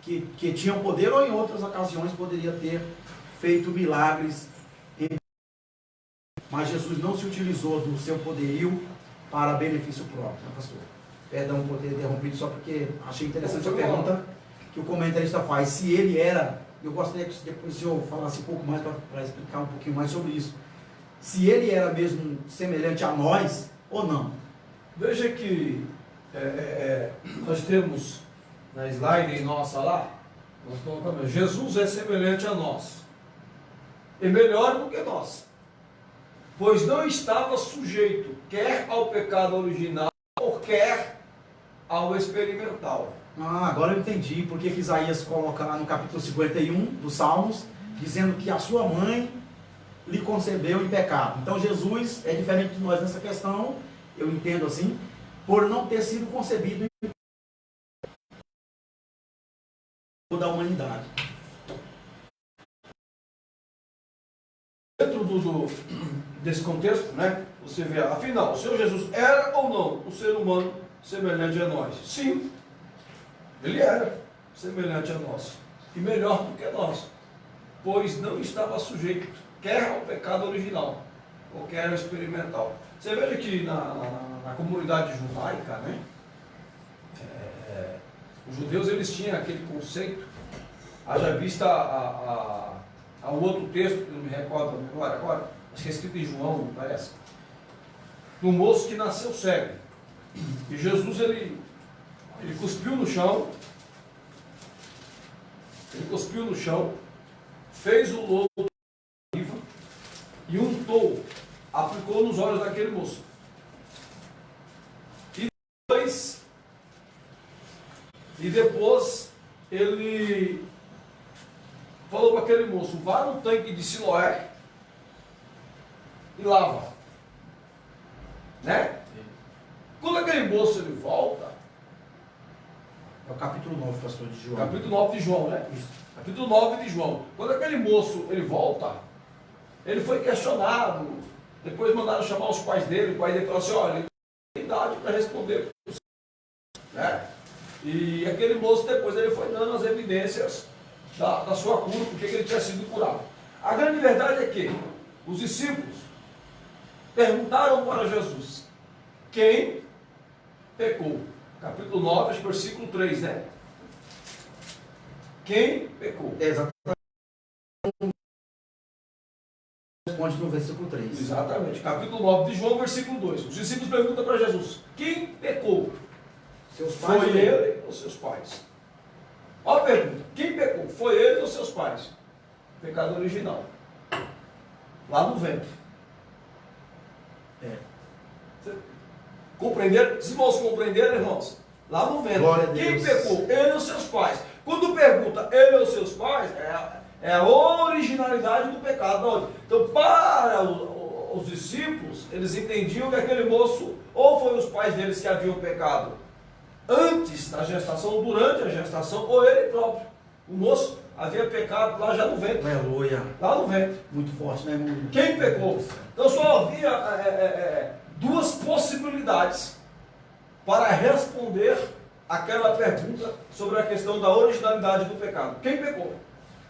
que tinha o poder, ou em outras ocasiões poderia ter feito milagres. Mas Jesus não se utilizou do seu poderio para benefício próprio, né, pastor? Perdão por ter interrompido, só porque achei interessante a pergunta que o comentarista faz. Se ele era, eu gostaria que depois o senhor falasse um pouco mais, para explicar um pouquinho mais sobre isso. Se ele era mesmo semelhante a nós ou não. Veja que nós temos na slide nossa lá, nós colocamos, Jesus é semelhante a nós, e melhor do que nós, pois não estava sujeito quer ao pecado original, ou quer ao experimental. Agora eu entendi porque que Isaías coloca lá no capítulo 51 dos Salmos, dizendo que a sua mãe lhe concebeu em pecado. Então Jesus é diferente de nós nessa questão, eu entendo assim, por não ter sido concebido em toda a humanidade. Dentro desse contexto, né, você vê, afinal, o Senhor Jesus era ou não um ser humano semelhante a nós? Sim, ele era semelhante a nós, e melhor do que nós, pois não estava sujeito quer ao pecado original, ou quer ao experimental. Você veja que na comunidade judaica, né, os judeus eles tinham aquele conceito, haja vista ao outro texto, que eu não me recordo agora, acho que é escrito em João, parece, do moço que nasceu cego. E Jesus ele cuspiu no chão, fez o lodo e untou, aplicou nos olhos daquele moço. E depois ele falou para aquele moço, vá no tanque de Siloé e lava. Né? Quando aquele moço ele volta, É o capítulo 9, pastor, de João. capítulo 9 de João, né? Isso. Capítulo 9 de João. Quando aquele moço ele volta, ele foi questionado. Depois mandaram chamar os pais dele. O pai dele falou assim: olha, ele tem idade para responder. Né? E aquele moço depois ele foi dando as evidências da sua cura, porque ele tinha sido curado. A grande verdade é que os discípulos perguntaram para Jesus: quem pecou? Capítulo 9, acho que versículo 3, né? Quem pecou? Exatamente. Responde no versículo 3. Exatamente. Capítulo 9 de João, versículo 2. Os discípulos perguntam para Jesus: quem pecou? Seus pais. Foi ele ou seus pais? Olha a pergunta: quem pecou? Foi ele ou seus pais? Pecado original. Lá no ventre. Compreenderam? Os irmãos compreenderam, irmãos? Lá no ventre. Glória a Quem Deus. pecou? Ele ou seus pais? Quando pergunta ele ou seus pais, é a originalidade do pecado. Então, para os discípulos, eles entendiam que aquele moço, ou foi os pais deles que haviam pecado antes da gestação, durante a gestação, ou ele próprio. O moço havia pecado lá já no ventre. Aleluia. Lá no ventre. Muito forte, né, irmão? Quem pecou? Então só havia duas possibilidades para responder aquela pergunta sobre a questão da originalidade do pecado. Quem pecou?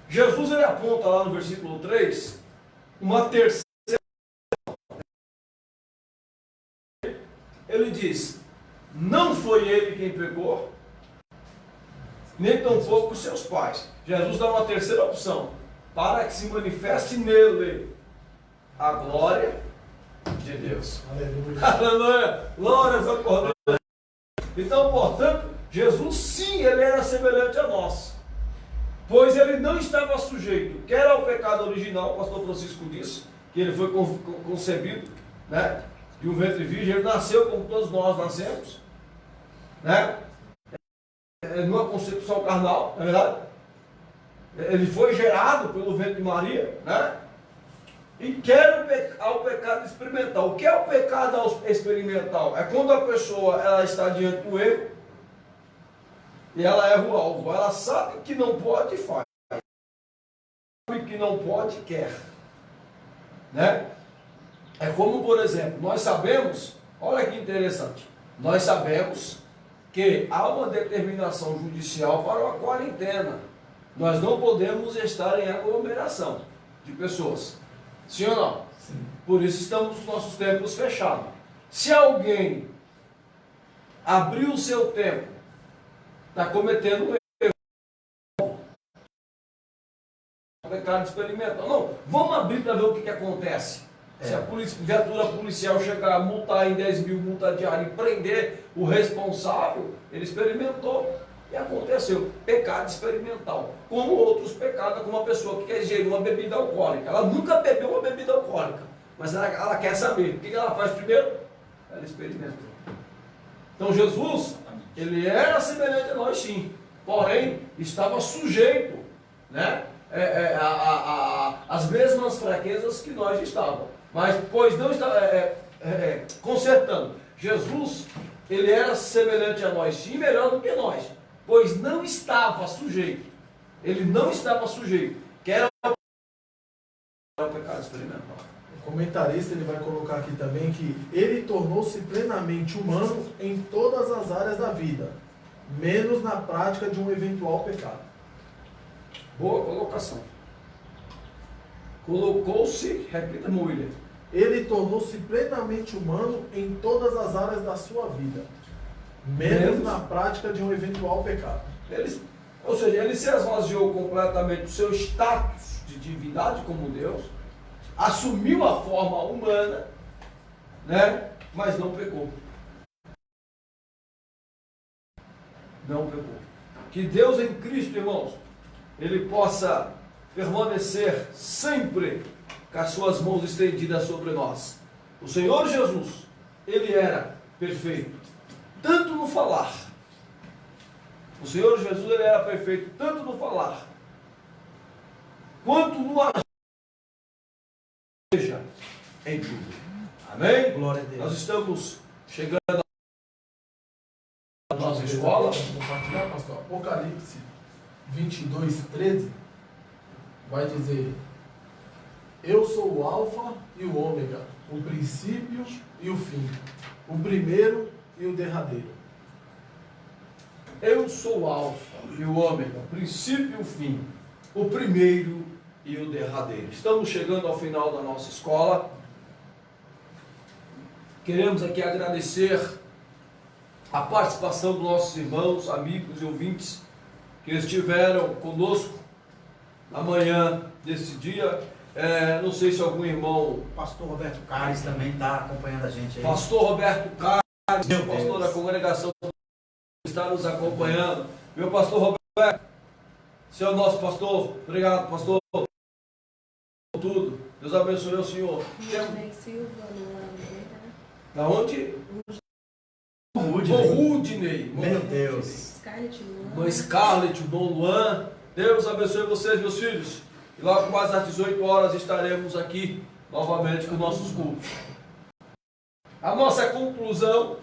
Jesus ele aponta lá no versículo 3 uma terceira. Ele diz: não foi ele quem pecou, nem tampouco os seus pais. Jesus dá uma terceira opção, para que se manifeste nele a glória de Deus. Aleluia. Aleluia! Glórias ao Cordeiro. Então, portanto, Jesus sim, ele era semelhante a nós, pois ele não estava sujeito, quer ao pecado original, o pastor Francisco disse, que ele foi concebido, né, de um ventre virgem, ele nasceu como todos nós nascemos, né, numa concepção carnal, não é verdade? Ele foi gerado pelo ventre de Maria, né? E quer ao pecado experimental. O que é o pecado experimental? É quando a pessoa ela está diante do erro e ela erra o alvo. Ela sabe que não pode e faz. Sabe que não pode e quer. Né? É como, por exemplo, nós sabemos, olha que interessante, nós sabemos que há uma determinação judicial para uma quarentena. Nós não podemos estar em aglomeração de pessoas. Sim ou não? Sim. Por isso estamos com os nossos templos fechados. Se alguém abrir o seu templo, está cometendo um erro. Pecado experimental. Não, vamos abrir para ver o que acontece. Se a viatura policial chegar, multar em 10 mil, multa diária e prender o responsável, ele experimentou e aconteceu. Pecado experimental. Como outros pecados, como uma pessoa que quer ingerir uma bebida alcoólica. Ela nunca bebeu uma bebida alcoólica, mas ela quer saber. O que ela faz primeiro? Ela experimenta. Então Jesus, ele era semelhante a nós sim, porém estava sujeito, né, às mesmas fraquezas que nós estávamos. Mas, pois não estava consertando. Jesus, ele era semelhante a nós, sim, melhor do que nós, pois não estava sujeito. Ele não estava sujeito, que era o pecado experimental. O comentarista ele vai colocar aqui também que ele tornou-se plenamente humano em todas as áreas da vida, menos na prática de um eventual pecado. Boa colocação. Colocou-se, repita, William. Ele tornou-se plenamente humano em todas as áreas da sua vida, menos na prática de um eventual pecado. Ou seja, ele se esvaziou completamente do seu status de divindade como Deus, assumiu a forma humana, né? Mas não pecou. Não pecou. Que Deus em Cristo, irmãos, ele possa permanecer sempre com as suas mãos estendidas sobre nós. O Senhor Jesus, ele era perfeito, tanto no falar. O Senhor Jesus, ele era perfeito tanto no falar, quanto no agir, seja em tudo. Amém? Glória a Deus. Nós estamos chegando à nossa escola. Compartilhar, pastor. Apocalipse 22:13 vai dizer: eu sou o alfa e o ômega, o princípio e o fim, o primeiro e o derradeiro. Eu sou o alfa e o ômega, o princípio e o fim, o primeiro e o derradeiro. Estamos chegando ao final da nossa escola. Queremos aqui agradecer a participação dos nossos irmãos, amigos e ouvintes que estiveram conosco na manhã desse dia. Não sei se algum irmão... O pastor Roberto Carlos também está acompanhando a gente aí. Pastor Roberto Carlos, Meu pastor Deus. da congregação, está nos acompanhando. Meu pastor Roberto, seu nosso pastor, obrigado, pastor, por tudo. Deus abençoe o senhor. Rudney Silva, no Almeida. Da onde? Rudney. Rudney. Meu Deus. Scarlett Luan. Mãe Scarlett, o Dom Luan. Deus abençoe vocês, meus filhos. E logo quase às 18 horas estaremos aqui novamente com nossos cultos. A nossa conclusão,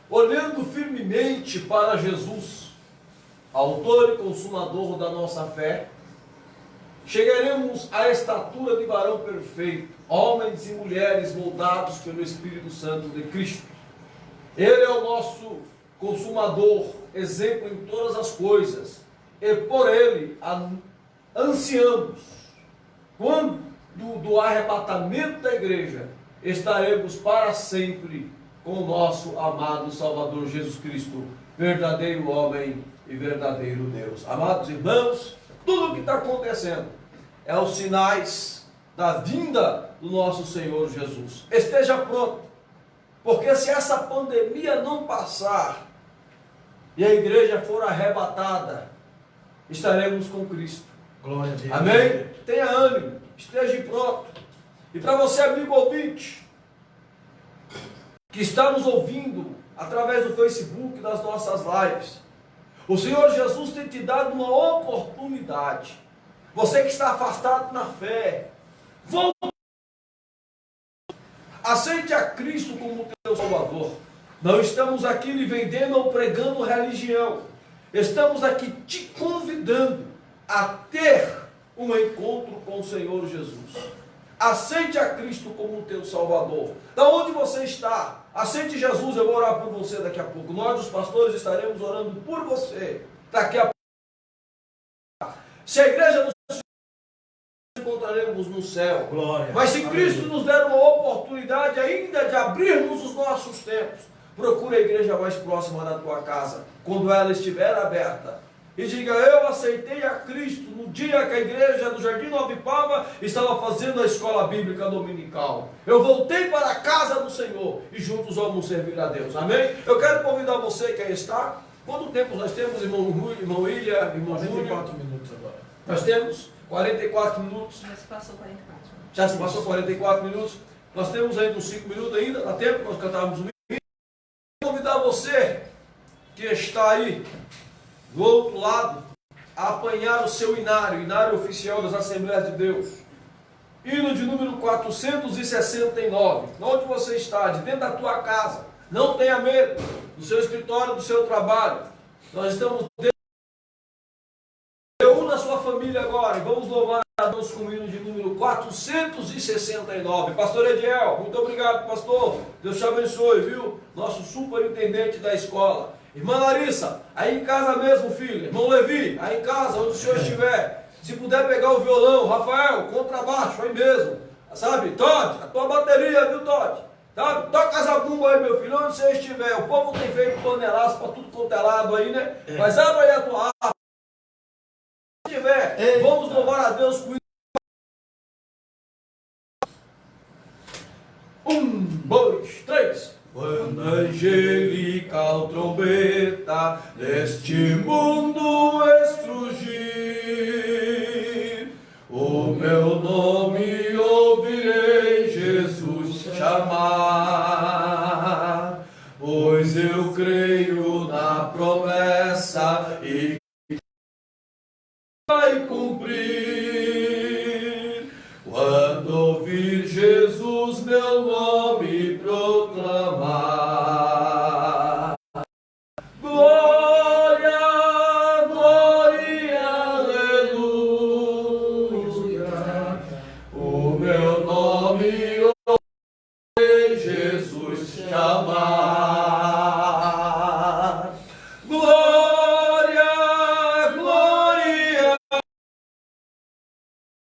olhando firmemente para Jesus, autor e consumador da nossa fé, chegaremos à estatura de varão perfeito, homens e mulheres moldados pelo Espírito Santo de Cristo. Ele é o nosso consumador, exemplo em todas as coisas, e por ele ansiamos, quando do arrebatamento da igreja, estaremos para sempre com o nosso amado Salvador Jesus Cristo, verdadeiro homem e verdadeiro Deus. Amados irmãos, tudo o que está acontecendo é os sinais da vinda do nosso Senhor Jesus. Esteja pronto, porque se essa pandemia não passar e a igreja for arrebatada, estaremos com Cristo. Glória a Deus. Amém? Tenha ânimo, esteja pronto. E para você, amigo ouvinte, que está nos ouvindo através do Facebook, das nossas lives, o Senhor Jesus tem te dado uma oportunidade. Você que está afastado na fé, volte. Aceite a Cristo como teu Salvador. Não estamos aqui lhe vendendo ou pregando religião. Estamos aqui te convidando a ter um encontro com o Senhor Jesus. Aceite a Cristo como teu Salvador. Da onde você está, aceite Jesus. Eu vou orar por você daqui a pouco. Nós, os pastores, estaremos orando por você daqui a pouco. Se a igreja nos encontraremos no céu. Glória. Mas se Cristo nos der uma oportunidade ainda de abrirmos os nossos tempos, procure a igreja mais próxima da tua casa, quando ela estiver aberta, e diga: eu aceitei a Cristo no dia que a igreja do Jardim Nova Ipava estava fazendo a escola bíblica dominical. Eu voltei para a casa do Senhor e juntos vamos servir a Deus. Amém? Eu quero convidar você que aí está. Quanto tempo nós temos, irmão William, irmão Júlio? 44 minutos agora. Nós temos 44 minutos. Já se passou 44. Já se passou 44 minutos. Nós temos ainda uns 5 minutos ainda. Dá tempo nós cantarmos um hino. Quero convidar você que está aí do outro lado a apanhar o seu inário oficial das Assembleias de Deus. Hino de número 469. Onde você está? De dentro da tua casa. Não tenha medo. Do seu escritório, do seu trabalho. Nós estamos dentro. Reúna a sua família agora e vamos louvar a Deus com o hino de número 469. Pastor Ediel, muito obrigado, pastor. Deus te abençoe, viu? Nosso superintendente da escola. Irmã Larissa, aí em casa mesmo, filho. Irmão Levi, aí em casa, onde o senhor estiver. Se puder pegar o violão, Rafael, contrabaixo, aí mesmo. Sabe, Todd, a tua bateria, viu, Todd? Sabe, toca essa bumba aí, meu filho, onde você estiver. O povo tem feito panelaço para tudo quanto é lado aí, né? Mas abre aí a tua arma. Se tiver, vamos louvar a Deus com isso. 1, 2, 3. Quando a angelical trombeta neste mundo estrugir, o meu nome ouvirei Jesus chamar, pois eu creio na promessa e vai cumprir. Quando ouvir Jesus meu nome proclamar, glória, glória, aleluia. O meu nome ouvirei Jesus chamar, glória, glória,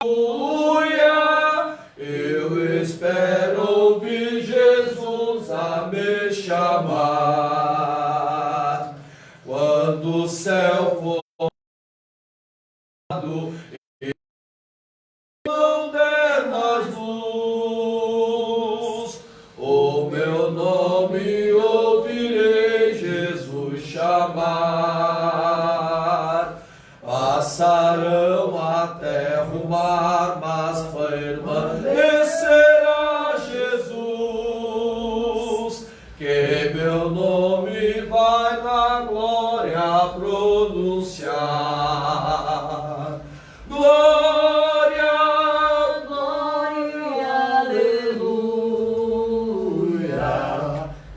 aleluia. Eu espero ouvir Jesus a me chamar. Quando o céu for e não der mais luz, o meu nome ouvirei Jesus chamar. Passarão a terra o mar, mas permanecerá Jesus, que meu nome vai na glória pronunciar. Glória, glória, aleluia.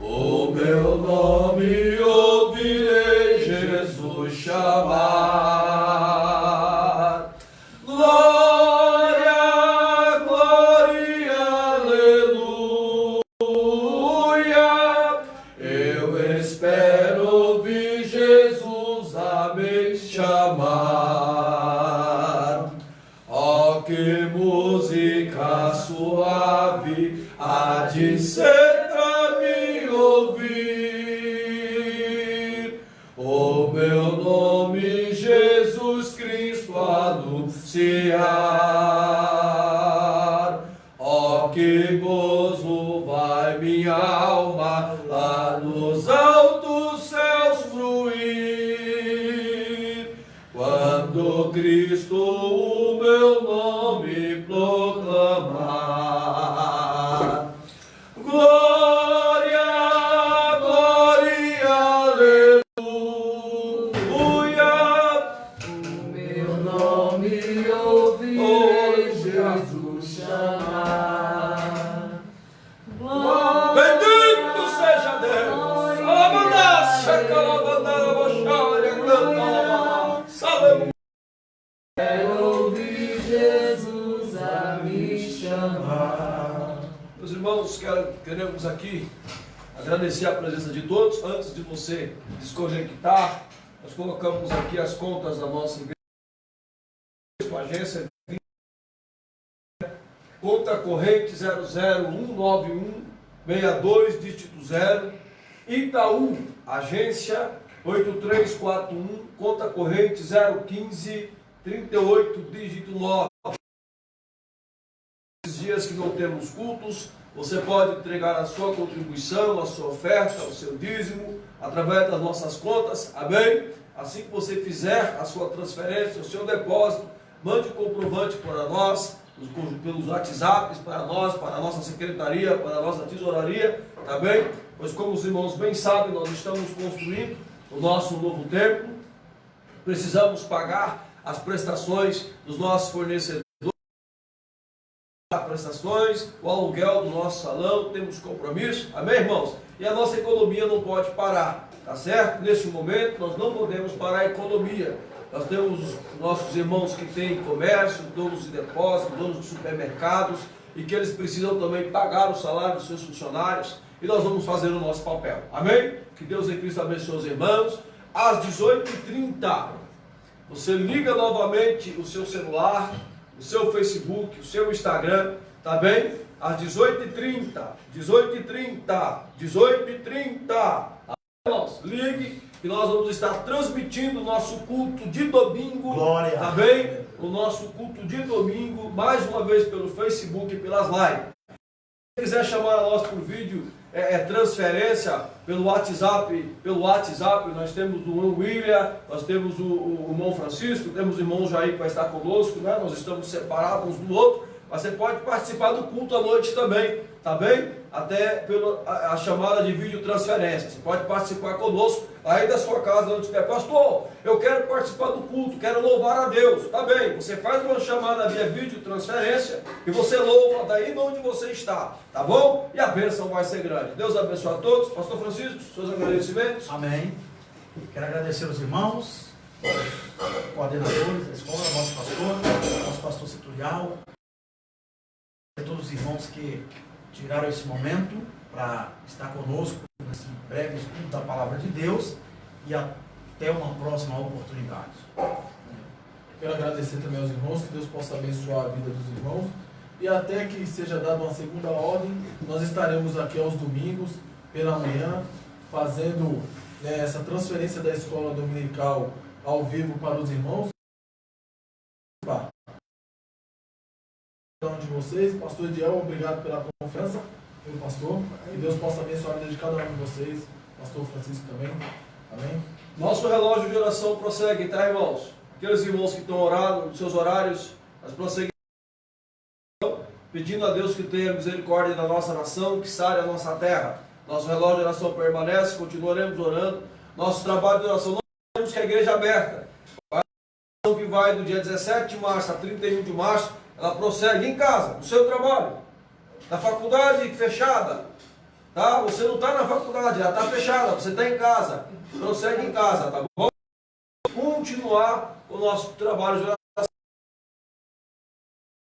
O meu nome ouvirei Jesus chamar. chamar. Glória, glória, aleluia. Eu espero ouvir Jesus a me chamar. Oh, que música suave há de ser pra me ouvir. O meu nome Jesus Cristo anunciar. Oh, que gozo vai minha alma lá nos altos céus fruir, quando Cristo o meu nome proclamar. Glória, glória, aleluia. O meu nome ouvi Jesus chamar. Bendito seja Deus. Alabança, calabandara, baixaria, canta, salve. Quero ouvir Jesus a me chamar. Meus irmãos, queremos aqui agradecer a presença de todos. Antes de você desconectar, nós colocamos aqui as contas da nossa igreja, com a agência, conta corrente 0019162, dígito 0, Itaú, agência 8341, conta corrente 01538, dígito 9. Esses dias que não temos cultos, você pode entregar a sua contribuição, a sua oferta, o seu dízimo, através das nossas contas, amém? Assim que você fizer a sua transferência, o seu depósito, mande o comprovante para nós, pelos WhatsApps, para nós, para a nossa secretaria, para a nossa tesouraria, tá bem? Pois como os irmãos bem sabem, nós estamos construindo o nosso novo templo, precisamos pagar as prestações dos nossos fornecedores, prestações, o aluguel do nosso salão, temos compromisso, amém, irmãos? E a nossa economia não pode parar, tá certo? Neste momento nós não podemos parar a economia. Nós temos nossos irmãos que têm comércio, donos de depósitos, donos de supermercados, e que eles precisam também pagar o salário dos seus funcionários, e nós vamos fazer o nosso papel, amém? Que Deus em Cristo abençoe os irmãos. Às 18h30, você liga novamente o seu celular, o seu Facebook, o seu Instagram, tá bem? Às 18h30, 18h30, irmãos, ligue, que nós vamos estar transmitindo o nosso culto de domingo, Glória. tá bem? O nosso culto de domingo, mais uma vez pelo Facebook e pelas lives. Se quiser chamar a nós por vídeo, transferência pelo WhatsApp, nós temos o irmão William, nós temos o irmão Francisco, temos o irmão Jair que vai estar conosco, né? Nós estamos separados uns do outro, mas você pode participar do culto à noite também, tá bem? Até pela chamada de vídeo transferência, você pode participar conosco, aí da sua casa, onde estiver. Pastor, eu quero participar do culto, quero louvar a Deus, tá bem? Você faz uma chamada via vídeo transferência e você louva daí de onde você está, tá bom? E a bênção vai ser grande. Deus abençoe a todos. Pastor Francisco, seus agradecimentos. Amém. Quero agradecer aos irmãos, aos coordenadores da escola, nosso pastor setorial, a todos os irmãos que tiraram esse momento para estar conosco nesse breve estudo da Palavra de Deus, e até uma próxima oportunidade. Quero agradecer também aos irmãos, que Deus possa abençoar a vida dos irmãos, e até que seja dada uma segunda ordem, nós estaremos aqui aos domingos, pela manhã, fazendo essa transferência da escola dominical ao vivo para os irmãos. De vocês, pastor Ediel, obrigado pela confiança, meu pastor, que Deus possa abençoar a vida de cada um de vocês, pastor Francisco também, amém? Nosso relógio de oração prossegue, tá, irmãos? Aqueles irmãos que estão orando nos seus horários, nós prosseguimos pedindo a Deus que tenha misericórdia da nossa nação, que sare a nossa terra. Nosso relógio de oração permanece, continuaremos orando. Nosso trabalho de oração, nós temos que a igreja aberta. A oração que vai do dia 17 de março a 31 de março, ela prossegue em casa, no seu trabalho, na faculdade fechada, tá? Você não está na faculdade, ela está fechada, você está em casa, prossegue em casa, tá bom? continuar o nosso trabalho de oração.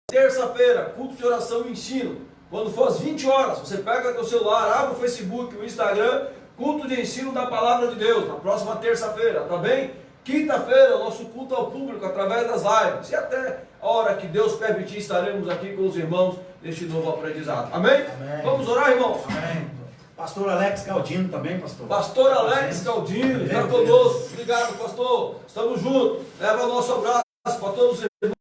Terça-feira, culto de oração e ensino. Quando for às 20 horas, você pega teu celular, abre o Facebook, o Instagram, culto de ensino da Palavra de Deus, na próxima terça-feira, tá bem? Quinta-feira, o nosso culto ao público, através das lives. E até a hora que Deus permitir, estaremos aqui com os irmãos neste novo aprendizado. Amém? Amém. Vamos orar, irmãos? Amém. Pastor Alex Galdino também, pastor. Pastor Alex Galdino, está conosco. Obrigado, pastor. Estamos juntos. Leva o nosso abraço para todos os irmãos.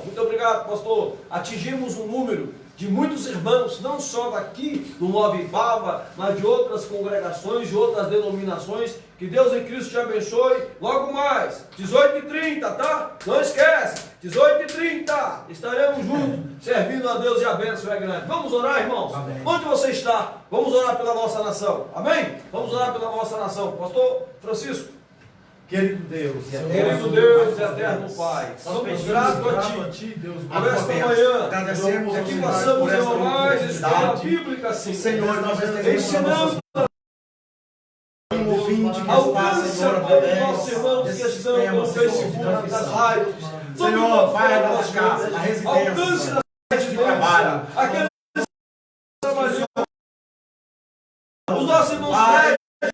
Muito obrigado, pastor. Atingimos um número de muitos irmãos, não só daqui do Nova Ibaba, mas de outras congregações, de outras denominações. Que Deus em Cristo te abençoe. Logo mais, 18h30, tá? Não esquece, 18h30, estaremos juntos, servindo a Deus, e a bênção é grande. Vamos orar, irmãos? Amém. Onde você está? Vamos orar pela nossa nação. Amém? Vamos orar pela nossa nação. Pastor Francisco. Querido Deus, Querido Deus e eterno Pai, somos gratos a Ti Deus. por esta manhã. Agradecemos Aqui ao passamos Senhor por esta a mais escola oportunidade. bíblica, sim. Senhor, nós recebemos Ensinando um ouvinte que está, alcance Senhor, a todos os nossos através irmãos que desse estão no sistema, Senhor, de Facebook, nas transmissão. lives. Senhor, vai nas casas, na residência, alcance na de trabalho. aqueles que trabalham, os nossos irmãos Pai, médicos,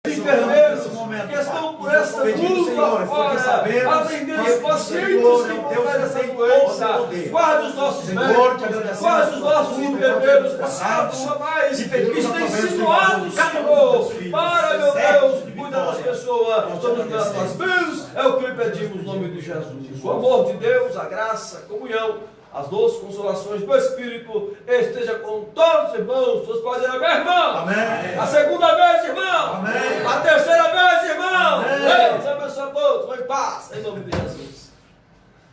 enfermeiros, nesse momento, que estão por Pai, essa pedindo, Senhor, luta porque fora, sabemos atendendo que os o pacientes Senhor que é o vão Deus ter que essa tem doença. todo o poder. Guarda os nossos Senhor, médicos, te agradecemos guarda os por nossos tudo, enfermeiros, por passados, tudo. mais, E que pedimos estão a bênção insinuados, de cada um Senhor, dos filhos, para, meu certo Deus, de cuida das vitória. pessoas, Nós te estamos dando as agradecemos. bênçãos, é o que lhe pedimos no nome de Jesus. O amor de Deus, a graça, a comunhão, as doces consolações do Espírito esteja com todos os irmãos. Todos podem dizer, meu irmão. Amém. A segunda vez, irmão. Amém. A terceira vez, irmão. Amém. Deus abençoe a todos. Vão em paz, em nome de Jesus.